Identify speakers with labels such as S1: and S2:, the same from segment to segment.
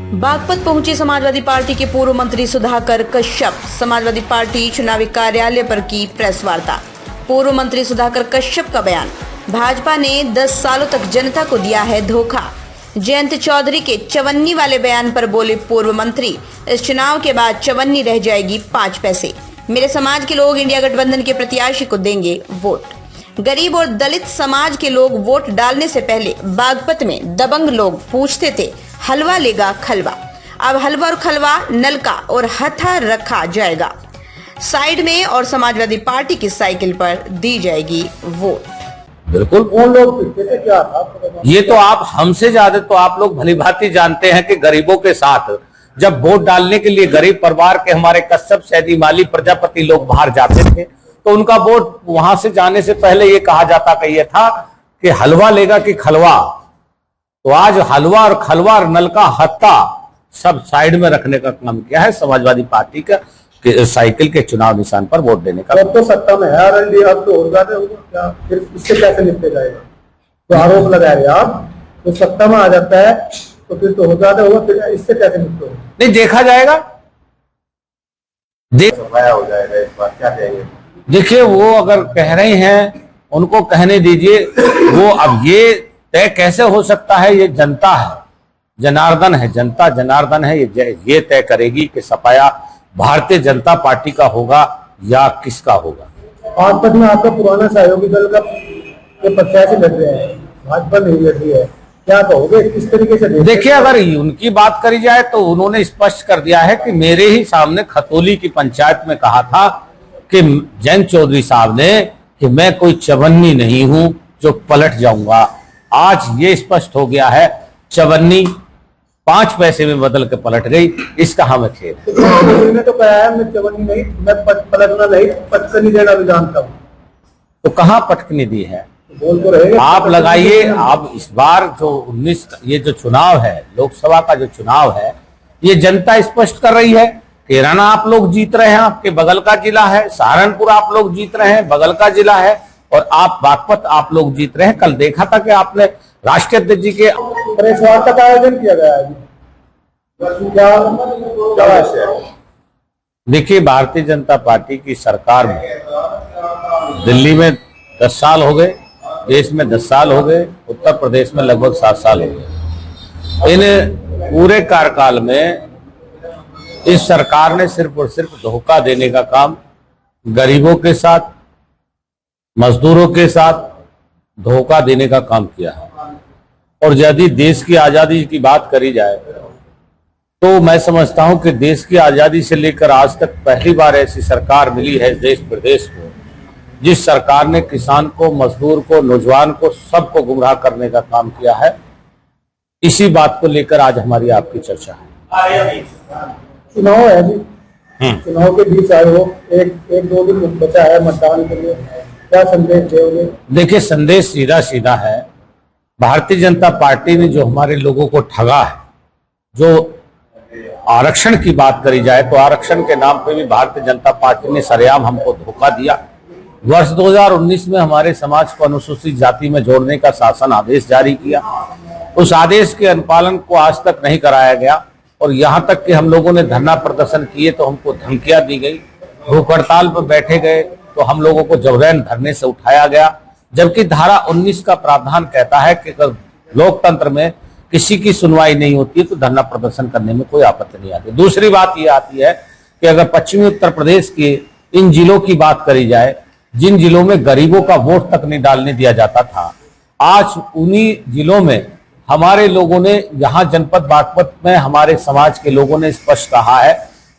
S1: बागपत पहुंचे समाजवादी पार्टी के पूर्व मंत्री सुधाकर कश्यप। समाजवादी पार्टी चुनावी कार्यालय पर की प्रेस वार्ता। पूर्व मंत्री सुधाकर कश्यप का बयान, भाजपा ने 10 सालों तक जनता को दिया है धोखा। जयंत चौधरी के चवन्नी वाले बयान पर बोले पूर्व मंत्री, इस चुनाव के बाद चवन्नी रह जाएगी 5 पैसे। मेरे समाज के लोग इंडिया गठबंधन के प्रत्याशी को देंगे वोट। गरीब और दलित समाज के लोग वोट डालने से पहले बागपत में दबंग लोग पूछते थे, हलवा लेगा खलवा। अब हलवा और खलवा नलका और हथा रखा जाएगा साइड में और समाजवादी पार्टी की साइकिल पर दी जाएगी वोट।
S2: बिल्कुल। कौन लोग पूछते थे क्या था? ये तो आप हमसे ज्यादा तो आप लोग भली भांति जानते हैं कि गरीबों के साथ जब वोट डालने के लिए गरीब परिवार के हमारे कश्यप, सैदी, माली, प्रजापति लोग बाहर जाते थे तो उनका वोट वहां से जाने से पहले ये कहा जाता कि ये था कि हलवा लेगा कि खलवा। तो आज हलवा और खलवा और नलका हत्ता सब साइड में रखने का काम किया है समाजवादी पार्टी का साइकिल के चुनाव निशान पर वोट देने का।
S3: तो सत्ता में है अब तो और ज्यादा होगा क्या? फिर इससे कैसे निपटे जाएगा? तो आरोप लगा रहे आप, तो सत्ता में आ जाता है तो फिर तो हो ज्यादा होगा, फिर इससे कैसे निपटो?
S2: नहीं, देखा जाएगा,
S3: हो जाएगा इस बार, क्या कहेंगे?
S2: देखिए, वो अगर कह रहे हैं उनको कहने दीजिए। वो अब ये तय कैसे हो सकता है? ये जनता है, जनार्दन है, जनता जनार्दन है। ये तय करेगी कि सफाया भारतीय जनता पार्टी का होगा या किसका होगा।
S3: बागपत में आपका पुराना सहयोगी दल का प्रत्याशी लड़ रहे हैं, भाजपा नहीं लड़ रही है, क्या कहोगे? किस तरीके से
S2: देखिए, अगर उनकी बात करी जाए तो उन्होंने स्पष्ट कर दिया है कि मेरे ही सामने खतौली की पंचायत में कहा था कि जयंत चौधरी साहब ने कि मैं कोई चवन्नी नहीं हूं जो पलट जाऊंगा। आज ये स्पष्ट हो गया है, चवन्नी 5 पैसे में बदल के पलट गई। इसका हमें खेद है।
S3: तो कहा है मैं चवन्नी नहीं, मैं पलटना नहीं, पटकनी देना भी जानता हूँ।
S2: तो कहाँ पटकनी दी है?
S3: बोल तो रहे
S2: आप लगाइए। आप इस बार जो 19 ये जो चुनाव है, लोकसभा का जो चुनाव है, ये जनता स्पष्ट कर रही है। कैराना आप लोग जीत रहे हैं, आपके बगल का जिला है। सहारनपुर आप लोग जीत रहे हैं, बगल का जिला है। और आप बागपत आप लोग जीत रहे हैं। कल देखा था कि आपने राष्ट्रीय अध्यक्ष जी के
S3: प्रेस वार्ता का आयोजन किया गया है।
S2: देखिए, भारतीय जनता पार्टी की सरकार में दिल्ली में 10 साल हो गए, देश में 10 साल हो गए, उत्तर प्रदेश में लगभग 7 साल हो गए। इन पूरे कार्यकाल में इस सरकार ने सिर्फ और सिर्फ धोखा देने का काम गरीबों के साथ, मजदूरों के साथ धोखा देने का काम किया है। और यदि देश की आजादी की बात करी जाए तो मैं समझता हूं कि देश की आजादी से लेकर आज तक पहली बार ऐसी सरकार मिली है देश प्रदेश को, जिस सरकार ने किसान को, मजदूर को, नौजवान को, सबको गुमराह करने का काम किया है। इसी बात को लेकर आज हमारी आपकी चर्चा है।
S3: चुनाव है जी, चुनाव के बीच आए हो, एक 2 दिन बचा है मतदान के लिए, क्या संदेश दोगे?
S2: देखिए, संदेश सीधा सीधा है। भारतीय जनता पार्टी ने जो हमारे लोगों को ठगा है, जो आरक्षण की बात करी जाए तो आरक्षण के नाम पे भी भारतीय जनता पार्टी ने सरेआम हमको धोखा दिया। वर्ष 2019 में हमारे समाज को अनुसूचित जाति में जोड़ने का शासन आदेश जारी किया। उस आदेश के अनुपालन को आज तक नहीं कराया गया और यहां तक कि हम लोगों ने धरना प्रदर्शन किए तो हमको धमकियां दी गई। भूख हड़ताल पर बैठे गए तो हम लोगों को जबरन धरने से उठाया गया। जबकि धारा 19 का प्रावधान कहता है कि अगर लोकतंत्र में किसी की सुनवाई नहीं होती है तो धरना प्रदर्शन करने में कोई आपत्ति नहीं आती। दूसरी बात यह आती है कि अगर पश्चिमी उत्तर प्रदेश के इन जिलों की बात करी जाए, जिन जिलों में गरीबों का वोट तक नहीं डालने दिया जाता था, आज उन्हीं जिलों में हमारे लोगों ने, यहाँ जनपद बागपत में हमारे समाज के लोगों ने स्पष्ट कहा है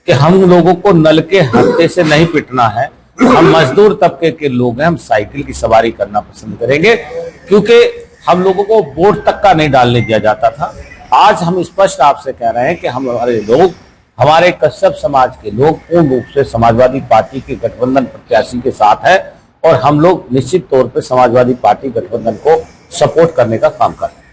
S2: कि हम लोगों को नल के हत्थे से नहीं पिटना है। हम मजदूर तबके के लोग हैं, हम साइकिल की सवारी करना पसंद करेंगे, क्योंकि हम लोगों को वोट तक का नहीं डालने दिया जाता था। आज हम स्पष्ट आपसे कह रहे हैं कि हमारे लोग, हमारे कश्यप समाज के लोग पूर्ण रूप से समाजवादी पार्टी के गठबंधन प्रत्याशी के साथ है और हम लोग निश्चित तौर पर समाजवादी पार्टी गठबंधन को सपोर्ट करने का काम कर रहे हैं।